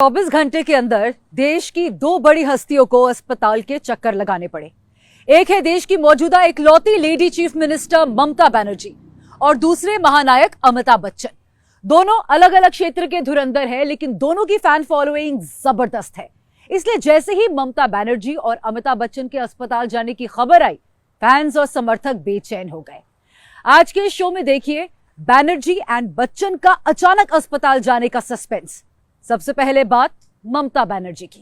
24 घंटे के अंदर देश की दो बड़ी हस्तियों को अस्पताल के चक्कर लगाने पड़े। एक है देश की मौजूदा इकलौती lady chief minister Mamata Banerjee और दूसरे महानायक अमिताभ बच्चन। दोनों अलग अलग क्षेत्र के धुरंधर हैं, लेकिन दोनों की फैन फॉलोइंग जबरदस्त है। इसलिए जैसे ही ममता बनर्जी और अमिताभ बच्चन के अस्पताल जाने की खबर आई, फैंस और समर्थक बेचैन हो गए। आज के शो में देखिए बनर्जी एंड बच्चन का अचानक अस्पताल जाने का सस्पेंस। सबसे पहले बात ममता बनर्जी की।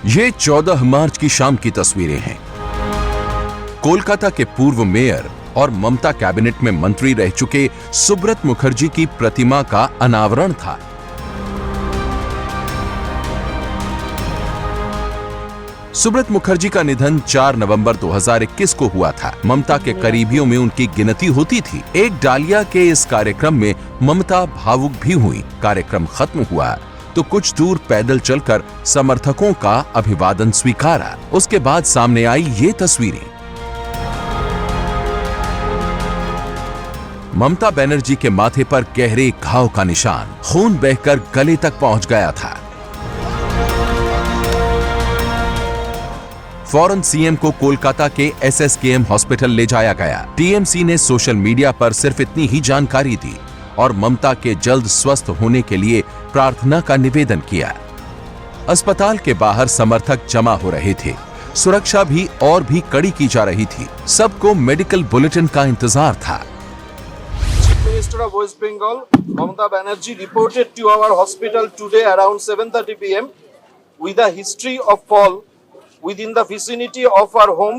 ये 14 मार्च की शाम की तस्वीरें हैं। कोलकाता के पूर्व मेयर और ममता कैबिनेट में मंत्री रह चुके सुब्रत मुखर्जी की प्रतिमा का अनावरण था। सुब्रत मुखर्जी का निधन 4 नवंबर 2021 को हुआ था। ममता के करीबियों में उनकी गिनती होती थी। एक डालिया के इस कार्यक्रम में ममता भावुक भी हुई। कार्यक्रम खत्म हुआ तो कुछ दूर पैदल चलकर समर्थकों का अभिवादन स्वीकारा। उसके बाद सामने आई ये तस्वीरें। ममता बनर्जी के माथे पर गहरे घाव का निशान, खून बहकर गले तक पहुंच गया था। फौरन सीएम को कोलकाता के एसएसकेएम हॉस्पिटल ले जाया गया। टीएमसी ने सोशल मीडिया पर सिर्फ इतनी ही जानकारी दी और ममता के जल्द स्वस्थ होने के लिए प्रार्थना का निवेदन किया। अस्पताल के बाहर समर्थक जमा हो रहे थे। सुरक्षा भी और भी कड़ी की जा रही थी। सबको मेडिकल बुलेटिन का इंतजार था। Chief Minister of West Bengal, Mamata Banerjee, reported to our hospital today around 7:30 p.m. with a history of fall within the vicinity of her home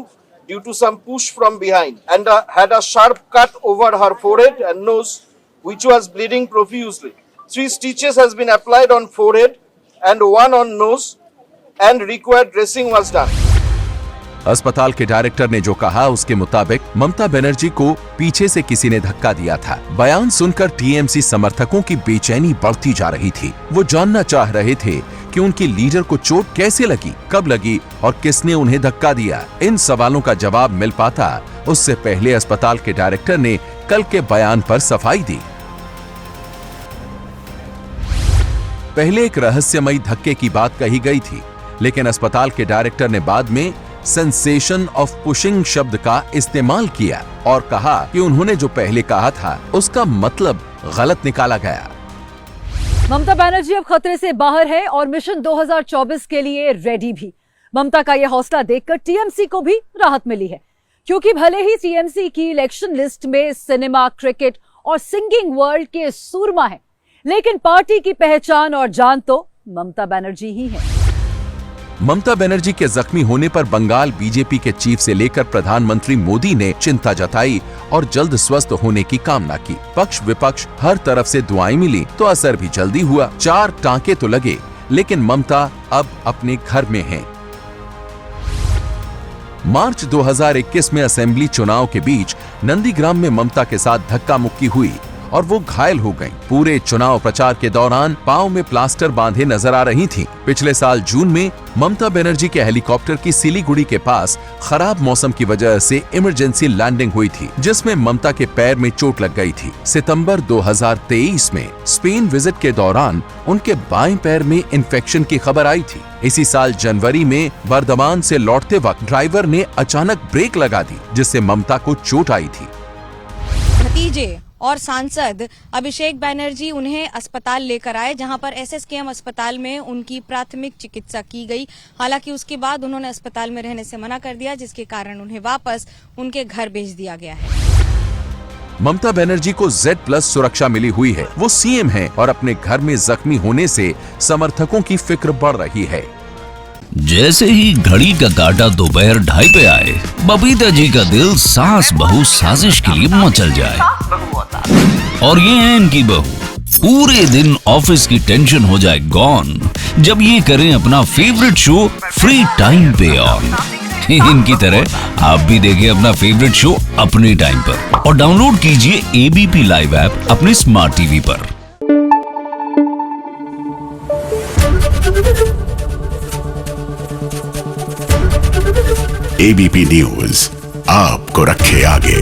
due to some push from behind, and had a sharp cut over her forehead and nose, which was bleeding profusely. 3 stitches has been applied on forehead and 1 on nose, and required dressing was done. अस्पताल के director ने जो कहा उसके मुताबिक ममता बनर्जी को पीछे से किसी ने धक्का दिया था। बयान सुनकर टीएमसी समर्थकों की बेचैनी बढ़ती जा रही थी। वो जानना चाह रहे थे कि उनकी लीडर को चोट कैसे लगी, कब लगी और किसने उन्हें धक्का दिया। इन सवालों का जवाब मिल पाता उससे पहले अस्पताल के डायरेक्टर ने कल के बयान पर सफाई दी। पहले एक रहस्यमयी धक्के की बात कही गई थी, लेकिन अस्पताल के डायरेक्टर ने बाद में सेंसेशन ऑफ पुशिंग शब्द का इस्तेमाल किया और कहा कि उन्होंने जो पहले कहा था उसका मतलब गलत निकाला गया। ममता बनर्जी अब खतरे से बाहर है और मिशन 2024 के लिए रेडी भी। ममता का यह हौसला देखकर टीएमसी को भी राहत मिली है, क्योंकि भले ही टीएमसी की इलेक्शन लिस्ट में सिनेमा, क्रिकेट और सिंगिंग वर्ल्ड के सूरमा है, लेकिन पार्टी की पहचान और जान तो ममता बनर्जी ही है। ममता बनर्जी के जख्मी होने पर बंगाल बीजेपी के चीफ से लेकर प्रधानमंत्री मोदी ने चिंता जताई और जल्द स्वस्थ होने की कामना की। पक्ष विपक्ष हर तरफ से दुआएं मिली तो असर भी जल्दी हुआ। 4 टांके तो लगे, लेकिन ममता अब अपने घर में हैं। मार्च 2021 में असेंबली चुनाव के बीच नंदीग्राम में ममता के साथ धक्का मुक्की हुई और वो घायल हो गईं। पूरे चुनाव प्रचार के दौरान पांव में प्लास्टर बांधे नजर आ रही थीं। पिछले साल जून में ममता बनर्जी के हेलीकॉप्टर की सिलीगुड़ी के पास खराब मौसम की वजह से इमरजेंसी लैंडिंग हुई थी, जिसमें ममता के पैर में चोट लग गई थी। सितंबर 2023 में स्पेन विजिट के दौरान उनके बाएं पैर में इन्फेक्शन की खबर आई थी। इसी साल जनवरी में बर्धमान से लौटते वक्त ड्राइवर ने अचानक ब्रेक लगा दी, जिससे ममता को चोट आई थी। भतीजे और सांसद अभिषेक बनर्जी उन्हें अस्पताल लेकर आए, जहां पर एसएसकेएम अस्पताल में उनकी प्राथमिक चिकित्सा की गई। हालांकि उसके बाद उन्होंने अस्पताल में रहने से मना कर दिया, जिसके कारण उन्हें वापस उनके घर भेज दिया गया है। ममता बनर्जी को Z+ सुरक्षा मिली हुई है। वो सीएम हैं और अपने घर में जख्मी होने से समर्थकों की फिक्र बढ़ रही है। जैसे ही घड़ी का काटा दोपहर 2:30 पे आए, बबीता जी का दिल सास बहू साजिश के लिए मचल जाए। और ये है इनकी बहू, पूरे दिन ऑफिस की टेंशन हो जाए गॉन जब ये करें अपना फेवरेट शो फ्री टाइम पे ऑन। इनकी तरह आप भी देखें अपना फेवरेट शो अपने टाइम पर और डाउनलोड कीजिए एबीपी लाइव ऐप अपने स्मार्ट टीवी पर। एबीपी न्यूज आपको रखे आगे।